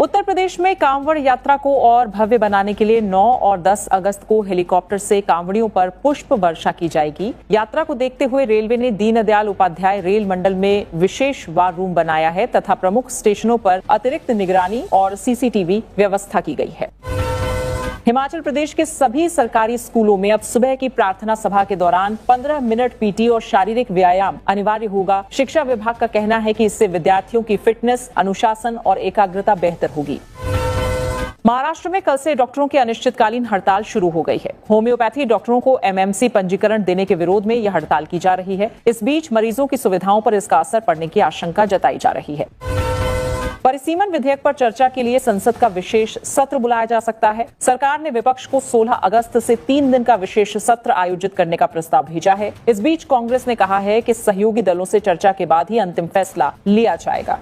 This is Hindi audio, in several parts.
उत्तर प्रदेश में कांवड़ यात्रा को और भव्य बनाने के लिए 9 और 10 अगस्त को हेलीकॉप्टर से कांवड़ियों पर पुष्प वर्षा की जाएगी। यात्रा को देखते हुए रेलवे ने दीनदयाल उपाध्याय रेल मंडल में विशेष वार रूम बनाया है तथा प्रमुख स्टेशनों पर अतिरिक्त निगरानी और सीसीटीवी व्यवस्था की गई है। हिमाचल प्रदेश के सभी सरकारी स्कूलों में अब सुबह की प्रार्थना सभा के दौरान 15 मिनट पीटी और शारीरिक व्यायाम अनिवार्य होगा। शिक्षा विभाग का कहना है कि इससे विद्यार्थियों की फिटनेस, अनुशासन और एकाग्रता बेहतर होगी। महाराष्ट्र में कल से डॉक्टरों की अनिश्चितकालीन हड़ताल शुरू हो गई है। होम्योपैथी डॉक्टरों को एमएमसी पंजीकरण देने के विरोध में यह हड़ताल की जा रही है। इस बीच मरीजों की सुविधाओं पर इसका असर पड़ने की आशंका जताई जा रही है। परिसीमन विधेयक पर चर्चा के लिए संसद का विशेष सत्र बुलाया जा सकता है। सरकार ने विपक्ष को 16 अगस्त से 3 दिन का विशेष सत्र आयोजित करने का प्रस्ताव भेजा है। इस बीच कांग्रेस ने कहा है कि सहयोगी दलों से चर्चा के बाद ही अंतिम फैसला लिया जाएगा।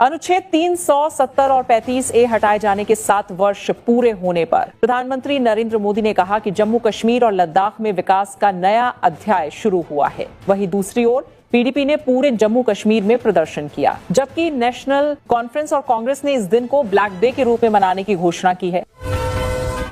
अनुच्छेद 370 और 35A हटाए जाने के 7 वर्ष पूरे होने पर प्रधानमंत्री नरेंद्र मोदी ने कहा कि जम्मू कश्मीर और लद्दाख में विकास का नया अध्याय शुरू हुआ है। वहीं दूसरी ओर पीडीपी ने पूरे जम्मू कश्मीर में प्रदर्शन किया, जबकि नेशनल कॉन्फ्रेंस और कांग्रेस ने इस दिन को ब्लैक डे के रूप में मनाने की घोषणा की है।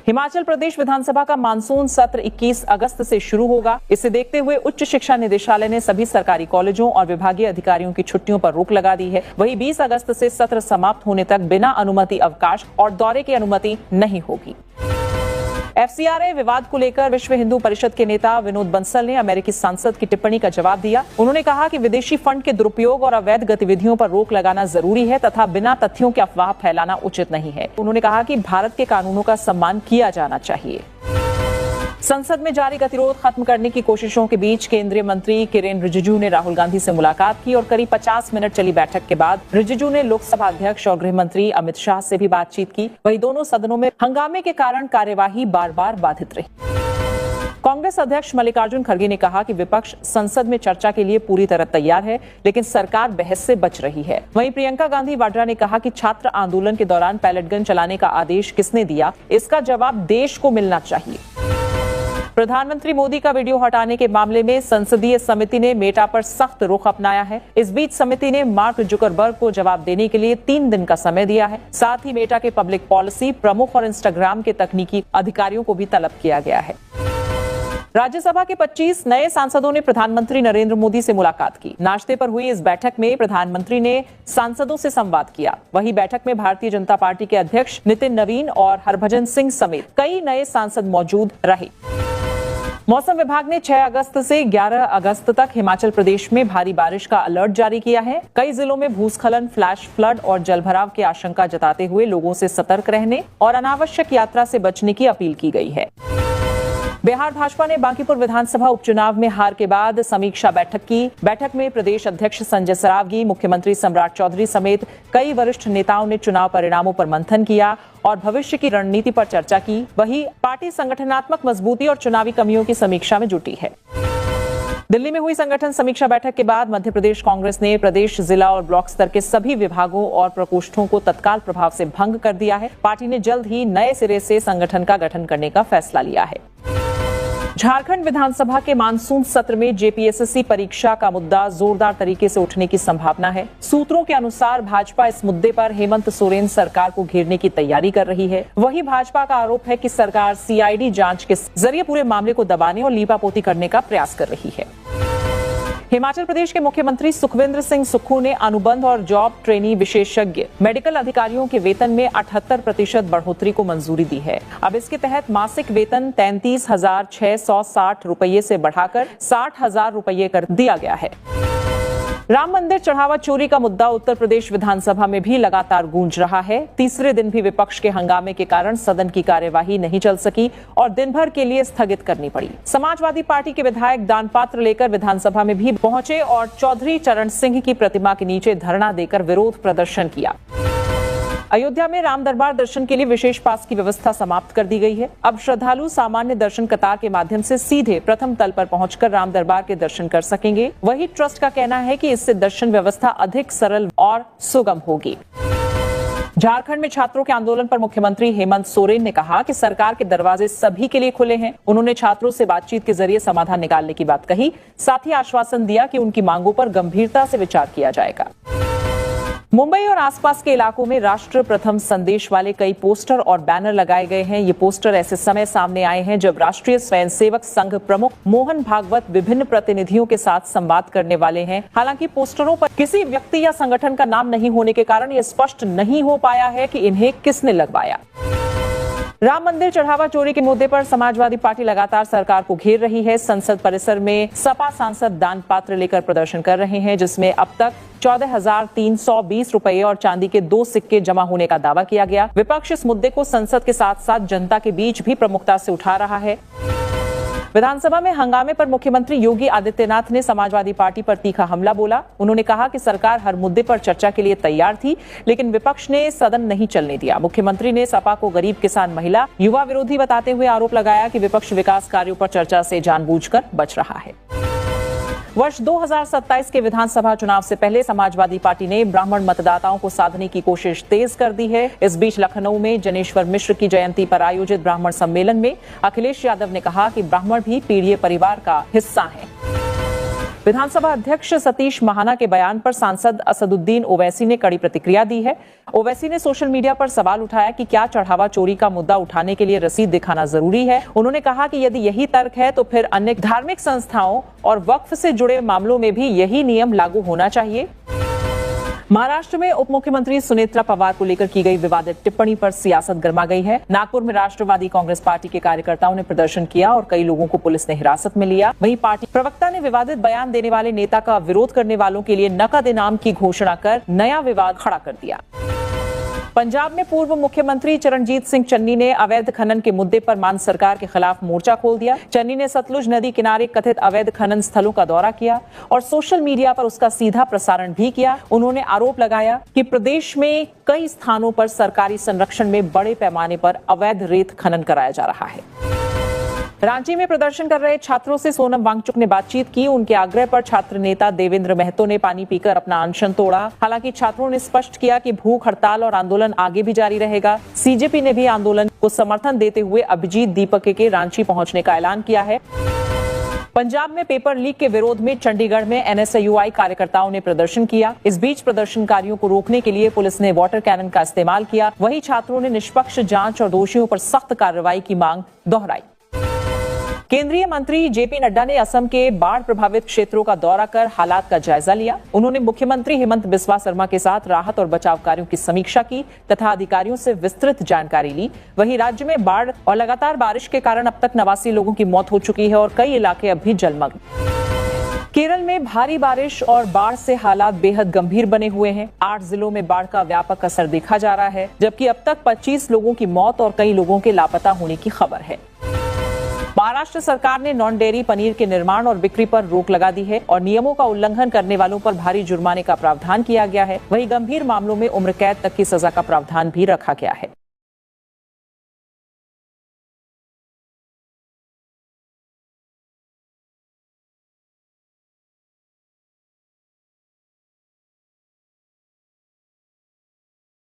हिमाचल प्रदेश विधानसभा का मानसून सत्र 21 अगस्त से शुरू होगा। इसे देखते हुए उच्च शिक्षा निदेशालय ने सभी सरकारी कॉलेजों और विभागीय अधिकारियों की छुट्टियों पर रोक लगा दी है। वहीं 20 अगस्त से सत्र समाप्त होने तक बिना अनुमति अवकाश और दौरे की अनुमति नहीं होगी। FCRA विवाद को लेकर विश्व हिंदू परिषद के नेता विनोद बंसल ने अमेरिकी सांसद की टिप्पणी का जवाब दिया। उन्होंने कहा कि विदेशी फंड के दुरुपयोग और अवैध गतिविधियों पर रोक लगाना जरूरी है तथा बिना तथ्यों के अफवाह फैलाना उचित नहीं है। उन्होंने कहा कि भारत के कानूनों का सम्मान किया जाना चाहिए। संसद में जारी गतिरोध खत्म करने की कोशिशों के बीच केंद्रीय मंत्री किरेन रिजिजू ने राहुल गांधी से मुलाकात की और करीब 50 मिनट चली बैठक के बाद रिजिजू ने लोकसभा अध्यक्ष और गृह मंत्री अमित शाह से भी बातचीत की। वहीं दोनों सदनों में हंगामे के कारण कार्यवाही बार बार बाधित रही। कांग्रेस अध्यक्ष मल्लिकार्जुन खड़गे ने कहा कि विपक्ष संसद में चर्चा के लिए पूरी तरह तैयार है, लेकिन सरकार बहस से बच रही है। वहीं प्रियंका गांधी वाड्रा ने कहा कि छात्र आंदोलन के दौरान पैलेट गन चलाने का आदेश किसने दिया, इसका जवाब देश को मिलना चाहिए। प्रधानमंत्री मोदी का वीडियो हटाने के मामले में संसदीय समिति ने मेटा पर सख्त रुख अपनाया है। इस बीच समिति ने मार्क जुकरबर्ग को जवाब देने के लिए 3 दिन का समय दिया है। साथ ही मेटा के पब्लिक पॉलिसी प्रमुख और इंस्टाग्राम के तकनीकी अधिकारियों को भी तलब किया गया है। राज्यसभा के 25 नए सांसदों ने प्रधानमंत्री नरेंद्र मोदी से मुलाकात की। नाश्ते पर हुई इस बैठक में प्रधानमंत्री ने सांसदों से संवाद किया। वहीं बैठक में भारतीय जनता पार्टी के अध्यक्ष नितिन नवीन और हरभजन सिंह समेत कई नए सांसद मौजूद रहे। मौसम विभाग ने 6 अगस्त से 11 अगस्त तक हिमाचल प्रदेश में भारी बारिश का अलर्ट जारी किया है। कई जिलों में भूस्खलन, फ्लैश फ्लड और जलभराव की आशंका जताते हुए लोगों से सतर्क रहने और अनावश्यक यात्रा से बचने की अपील की गई है। बिहार भाजपा ने बांकीपुर विधानसभा उपचुनाव में हार के बाद समीक्षा बैठक की। बैठक में प्रदेश अध्यक्ष संजय सरावगी, मुख्यमंत्री सम्राट चौधरी समेत कई वरिष्ठ नेताओं ने चुनाव परिणामों पर मंथन किया और भविष्य की रणनीति पर चर्चा की। वहीं पार्टी संगठनात्मक मजबूती और चुनावी कमियों की समीक्षा में जुटी है। दिल्ली में हुई संगठन समीक्षा बैठक के बाद मध्य प्रदेश कांग्रेस ने प्रदेश, जिला और ब्लॉक स्तर के सभी विभागों और प्रकोष्ठों को तत्काल प्रभाव से भंग कर दिया है। पार्टी ने जल्द ही नए सिरे से संगठन का गठन करने का फैसला लिया है। झारखंड विधानसभा के मानसून सत्र में जेपीएसएससी परीक्षा का मुद्दा जोरदार तरीके से उठने की संभावना है। सूत्रों के अनुसार भाजपा इस मुद्दे पर हेमंत सोरेन सरकार को घेरने की तैयारी कर रही है। वहीं भाजपा का आरोप है कि सरकार सीआईडी जांच के जरिए पूरे मामले को दबाने और लीपापोती करने का प्रयास कर रही है। हिमाचल प्रदेश के मुख्यमंत्री सुखविंदर सिंह सुक्खू ने अनुबंध और जॉब ट्रेनी विशेषज्ञ मेडिकल अधिकारियों के वेतन में 78% बढ़ोतरी को मंजूरी दी है। अब इसके तहत मासिक वेतन 33,660 रुपये से बढ़ाकर 60,000 रुपये कर दिया गया है। राम मंदिर चढ़ावा चोरी का मुद्दा उत्तर प्रदेश विधानसभा में भी लगातार गूंज रहा है। तीसरे दिन भी विपक्ष के हंगामे के कारण सदन की कार्यवाही नहीं चल सकी और दिन भर के लिए स्थगित करनी पड़ी। समाजवादी पार्टी के विधायक दान पात्र लेकर विधानसभा में भी पहुंचे और चौधरी चरण सिंह की प्रतिमा के नीचे धरना देकर विरोध प्रदर्शन किया। अयोध्या में राम दरबार दर्शन के लिए विशेष पास की व्यवस्था समाप्त कर दी गई है। अब श्रद्धालु सामान्य दर्शन कतार के माध्यम से सीधे प्रथम तल पर पहुंचकर राम दरबार के दर्शन कर सकेंगे। वही ट्रस्ट का कहना है कि इससे दर्शन व्यवस्था अधिक सरल और सुगम होगी। झारखंड में छात्रों के आंदोलन पर मुख्यमंत्री हेमंत सोरेन ने कहा कि सरकार के दरवाजे सभी के लिए खुले हैं। उन्होंने छात्रों से बातचीत के जरिए समाधान निकालने की बात कही। साथ ही आश्वासन दिया कि उनकी मांगों पर गंभीरता से विचार किया जाएगा। मुंबई और आसपास के इलाकों में राष्ट्र प्रथम संदेश वाले कई पोस्टर और बैनर लगाए गए हैं। ये पोस्टर ऐसे समय सामने आए हैं जब राष्ट्रीय स्वयंसेवक संघ प्रमुख मोहन भागवत विभिन्न प्रतिनिधियों के साथ संवाद करने वाले हैं। हालांकि पोस्टरों पर किसी व्यक्ति या संगठन का नाम नहीं होने के कारण ये स्पष्ट नहीं हो पाया है कि इन्हें किसने लगवाया। राम मंदिर चढ़ावा चोरी के मुद्दे पर समाजवादी पार्टी लगातार सरकार को घेर रही है। संसद परिसर में सपा सांसद दान पात्र लेकर प्रदर्शन कर रहे हैं, जिसमें अब तक 14,320 रुपए और चांदी के 2 सिक्के जमा होने का दावा किया गया। विपक्ष इस मुद्दे को संसद के साथ साथ जनता के बीच भी प्रमुखता से उठा रहा है। विधानसभा में हंगामे पर मुख्यमंत्री योगी आदित्यनाथ ने समाजवादी पार्टी पर तीखा हमला बोला। उन्होंने कहा कि सरकार हर मुद्दे पर चर्चा के लिए तैयार थी, लेकिन विपक्ष ने सदन नहीं चलने दिया। मुख्यमंत्री ने सपा को गरीब, किसान, महिला, युवा विरोधी बताते हुए आरोप लगाया कि विपक्ष विकास कार्यों पर चर्चा से जानबूझकर बच रहा है। वर्ष 2027 के विधानसभा चुनाव से पहले समाजवादी पार्टी ने ब्राह्मण मतदाताओं को साधने की कोशिश तेज कर दी है। इस बीच लखनऊ में जनेश्वर मिश्र की जयंती पर आयोजित ब्राह्मण सम्मेलन में अखिलेश यादव ने कहा कि ब्राह्मण भी पीढ़िए परिवार का हिस्सा हैं। विधानसभा अध्यक्ष सतीश महाना के बयान पर सांसद असदुद्दीन ओवैसी ने कड़ी प्रतिक्रिया दी है। ओवैसी ने सोशल मीडिया पर सवाल उठाया कि क्या चढ़ावा चोरी का मुद्दा उठाने के लिए रसीद दिखाना जरूरी है। उन्होंने कहा कि यदि यही तर्क है तो फिर अन्य धार्मिक संस्थाओं और वक्फ से जुड़े मामलों में भी यही नियम लागू होना चाहिए। महाराष्ट्र में उप मुख्यमंत्री सुनेत्रा पवार को लेकर की गई विवादित टिप्पणी पर सियासत गर्मा गई है। नागपुर में राष्ट्रवादी कांग्रेस पार्टी के कार्यकर्ताओं ने प्रदर्शन किया और कई लोगों को पुलिस ने हिरासत में लिया। वहीं पार्टी प्रवक्ता ने विवादित बयान देने वाले नेता का विरोध करने वालों के लिए नकद इनाम की घोषणा कर नया विवाद खड़ा कर दिया। पंजाब में पूर्व मुख्यमंत्री चरणजीत सिंह चन्नी ने अवैध खनन के मुद्दे पर मान सरकार के खिलाफ मोर्चा खोल दिया। चन्नी ने सतलुज नदी किनारे कथित अवैध खनन स्थलों का दौरा किया और सोशल मीडिया पर उसका सीधा प्रसारण भी किया। उन्होंने आरोप लगाया कि प्रदेश में कई स्थानों पर सरकारी संरक्षण में बड़े पैमाने पर अवैध रेत खनन कराया जा रहा है। रांची में प्रदर्शन कर रहे छात्रों से सोनम वांगचुक ने बातचीत की। उनके आग्रह पर छात्र नेता देवेंद्र महतो ने पानी पीकर अपना अनशन तोड़ा। हालांकि छात्रों ने स्पष्ट किया कि भूख हड़ताल और आंदोलन आगे भी जारी रहेगा। सीजेपी ने भी आंदोलन को समर्थन देते हुए अभिजीत दीपक के रांची पहुंचने का ऐलान किया है। पंजाब में पेपर लीक के विरोध में चंडीगढ़ में एनएसयूआई कार्यकर्ताओं ने प्रदर्शन किया। इस बीच प्रदर्शनकारियों को रोकने के लिए पुलिस ने वाटर कैनन का इस्तेमाल किया। वहीं छात्रों ने निष्पक्ष जांच और दोषियों पर सख्त कार्रवाई की मांग दोहराई। केंद्रीय मंत्री जेपी नड्डा ने असम के बाढ़ प्रभावित क्षेत्रों का दौरा कर हालात का जायजा लिया। उन्होंने मुख्यमंत्री हेमंत बिस्वा शर्मा के साथ राहत और बचाव कार्यों की समीक्षा की तथा अधिकारियों से विस्तृत जानकारी ली। वहीं राज्य में बाढ़ और लगातार बारिश के कारण अब तक 89 लोगों की मौत हो चुकी है और कई इलाके अब भी जलमग्न। केरल में भारी बारिश और बाढ़ से हालात बेहद गंभीर बने हुए हैं। 8 जिलों में बाढ़ का व्यापक असर देखा जा रहा है, जबकि अब तक 25 लोगों की मौत और कई लोगों के लापता होने की खबर है। महाराष्ट्र सरकार ने नॉन डेयरी पनीर के निर्माण और बिक्री पर रोक लगा दी है और नियमों का उल्लंघन करने वालों पर भारी जुर्माने का प्रावधान किया गया है। वहीं गंभीर मामलों में उम्र कैद तक की सजा का प्रावधान भी रखा गया है।